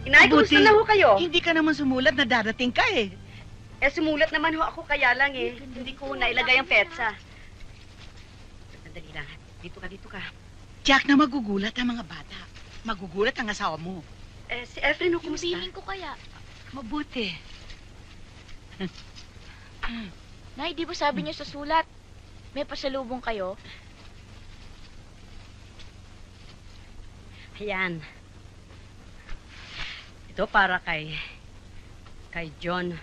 Inay, kumusta na ho kayo? Hindi ka naman sumulat na darating ka eh. Eh, sumulat naman ho ako, kaya lang eh. Hindi ko nailagay ang petsa. Sandali lang. Dito ka. Jack, na magugulat ang mga bata. Magugulat ang asawa mo. Eh, si Efren ho, kumusta? Piling ko kaya. Mabuti. Nay, di ba sabi niyo sa sulat, may pasalubong kayo? Ayan. Ito para kay John.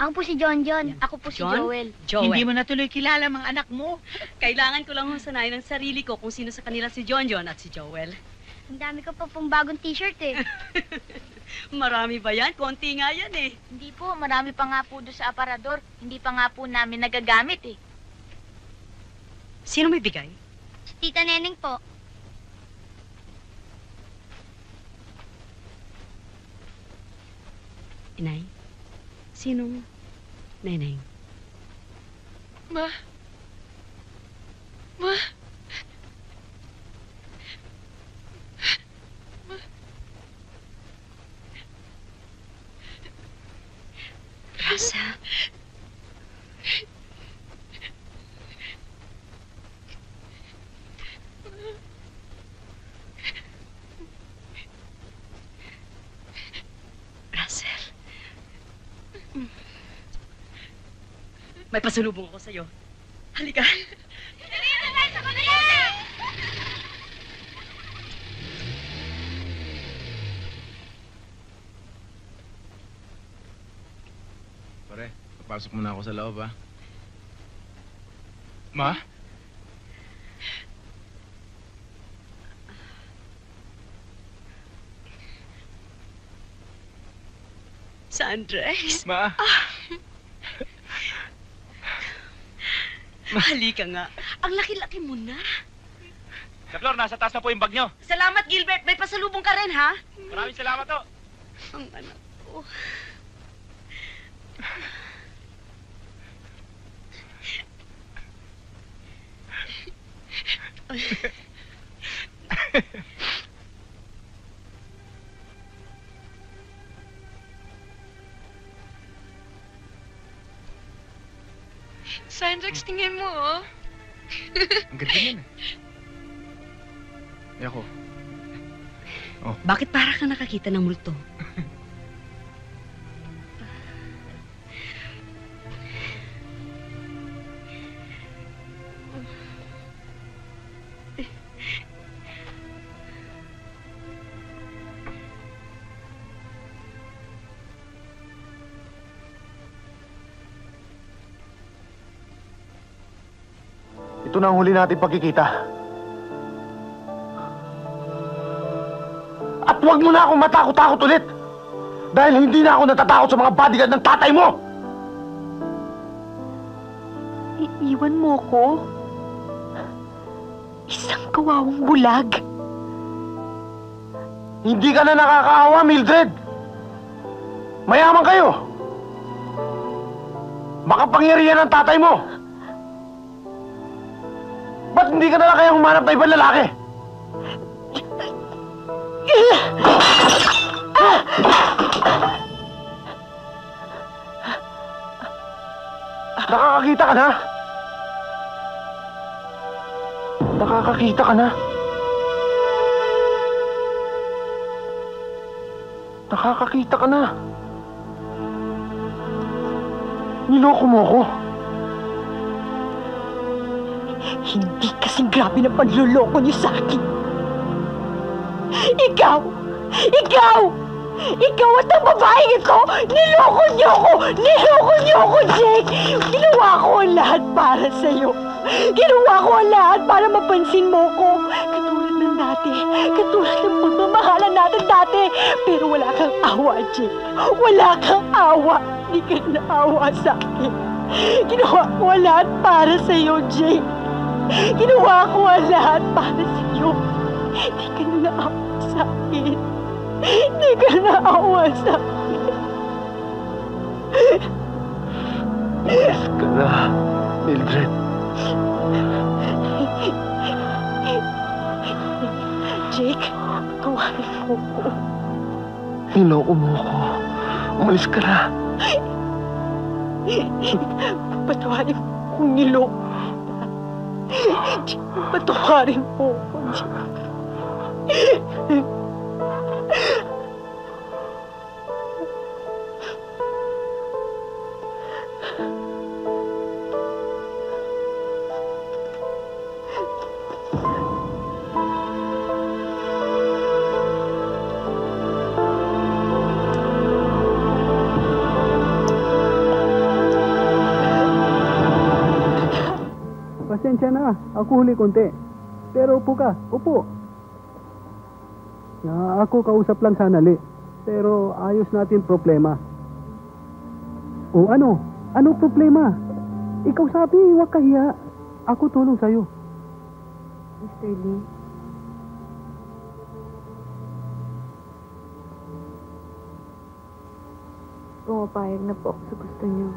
Ako po si John. Yan. Ako po si John? Joel. Hindi mo na tuloy kilala mga anak mo. Kailangan ko lang sanayin ng sarili ko kung sino sa kanila si John at si Joel. Ang dami ko pa pong bagong t-shirt eh. Marami ba yan? Konti nga yan eh. Hindi po, marami pa nga po doon sa aparador. Hindi pa nga po namin nagagamit eh. Sino may bigay? Tita Neneng po. Inay? Sinong neneng? Ma? Rasa? Russell. May pasalubong ako sa'yo. Halika. Pare, papasok muna ako sa loob, ha? Ma? Sa Andres. Ma? Halika nga. Ang laki-laki mo na. Sa Flor, nasa taas na po yung bag nyo. Salamat, Gilbert. May pasalubong ka rin, ha? Maraming salamat, to. Ang anak ko. Sandrex, tingin mo oh. Ang ganda yan, eh. Eh ako. Bakit para kang nakakita ng multo? Ito na ang huli natin pagkikita. At huwag mo na akong matakot-takot ulit! Dahil hindi na ako natatakot sa mga bodyguard ng tatay mo! Iwan mo ko? Isang kawawang bulag. Hindi ka na nakakaawa, Mildred! Mayaman kayo! Makapangyarihan ang tatay mo! Ba't hindi ka na lang kaya humanap na ibang lalaki? Nakakakita ka na? Nakakakita ka na? Nakakakita ka na? Niloko mo ko. Hindi kasing grabe na panluloko niyo sa akin. Ikaw at ang babaeng ito, niloko niyo ako, Jake! Ginawa ko ang lahat para sa'yo. Ginawa ko ang lahat para mapansin mo ko. Katulad ng dati, katulad ng pagmamahalan natin dati. Pero wala kang awa, Jake. Wala kang awa. Hindi ka naawa sa akin. Ginawa ko ang lahat para sa'yo, Jake. Ginawa ko ang lahat para sa'yo. Hindi ka na naawa sa akin. Hindi ka naawa sa akin. Umalis ka na, Mildred. Jake, tawarin mo ko. Niloko mo ako. Umalis ka na. Patawarin mo kung niloko. Patawarin mo ako, Jack. Pasensya na, ako huli konti. Pero upo ka, upo. Ako kausap lang sanali. Pero ayos natin problema. O ano? Ano problema? Ikaw sabi, huwag kahiya. Ako tulong sa'yo. Mr. Lee, pumapayag na po ako sa gusto niyo.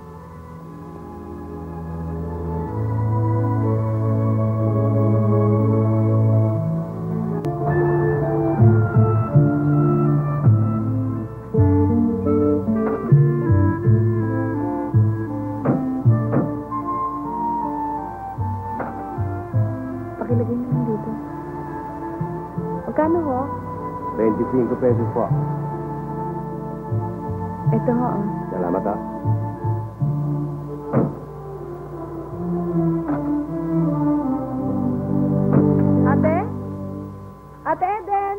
Pakilagay naman dito. Magkano ho? 25 pesos po. Ito ho. Salamat ha. Ate? Ate Eden?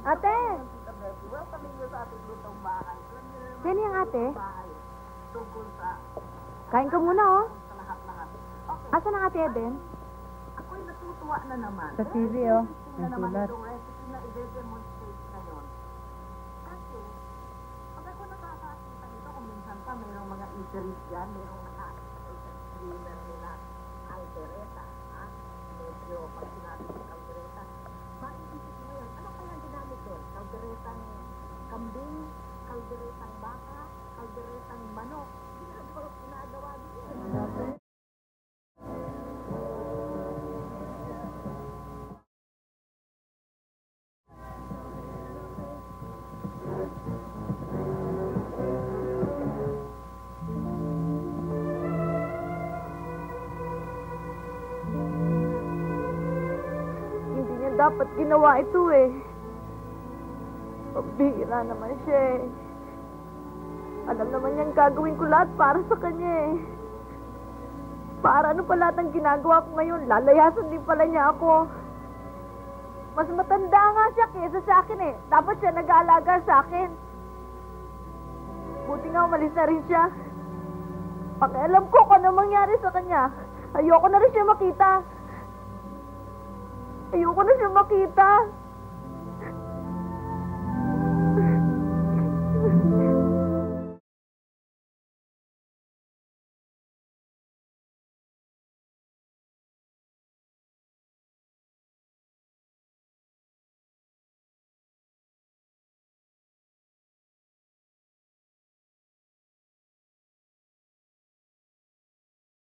Ate? Sino yung ate? Kain ka muna, oh. Asan ang ate Eden? Ako'y natutuwa na naman. Sa TV, oh. Na naman itong recipe na i-demonstrate ngayon. Kasi, pag ako nakakakita nito, kung minsan pa mayroong mga eateries dyan, mayroong naka-streamer nila, caldereta, ha? Medyo, pag sinabi ng caldereta, maiisip mo yan, ano kaya ginamit doon? Calderetang kambing, calderetang baka, calderetang manok. Ginagawa din yun. Hindi niya dapat ginawa ito eh. Pambihira naman siya eh. Alam naman niyang gagawin ko lahat para sa kanya eh. Para ano pa lahat ang ginagawa ko ngayon? Lalayasan din pala niya ako. Mas matanda nga siya kaysa sa akin eh. Dapat siya nag-aalaga sa akin. Buti nga umalis na rin siya. Pakialam ko kung ano mangyari sa kanya. Ayoko na rin siya makita. Ayoko na siya makita.